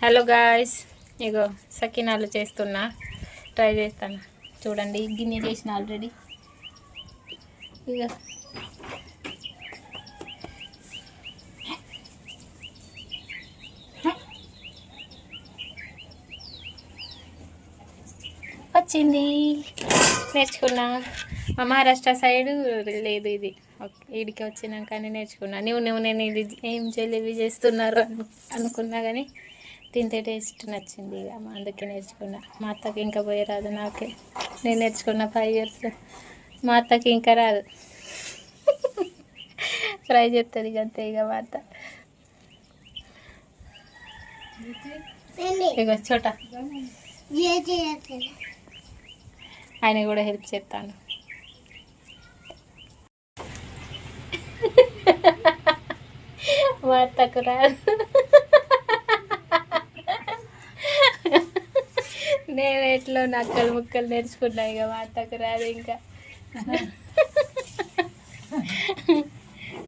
Hello guys, ఇగో సకినాలు చేస్తున్నా, try చేస్తాను చూడండి. గిన్నె చేసిన ఆల్రెడీ. ఇక వచ్చింది, నేర్చుకున్నా. మా మహారాష్ట్ర సైడు లేదు ఇది, వీడికి వచ్చినాక నేర్చుకున్నా. నేను ఇది ఏం జలేబీ చేస్తున్నారు అనుకున్నా, కానీ తింటే టేస్ట్ నచ్చింది, ఇక అందుకే నేర్చుకున్నా. మా అత్తకి ఇంకా పోయి రాదు, నాకే. నేను నేర్చుకున్న 5 years, మా అత్తకి ఇంకా రాదు. ఫ్రై చేస్తుంది అంతే ఇక మా అత్త. ఇక చోట ఆయన కూడా హెల్ప్ చేస్తాను. మా అత్తకు రాదు, నేను ఎట్లో నక్కలు ముక్కలు నేర్చుకున్నా, ఇక మా అత్తకు రాదు ఇంకా.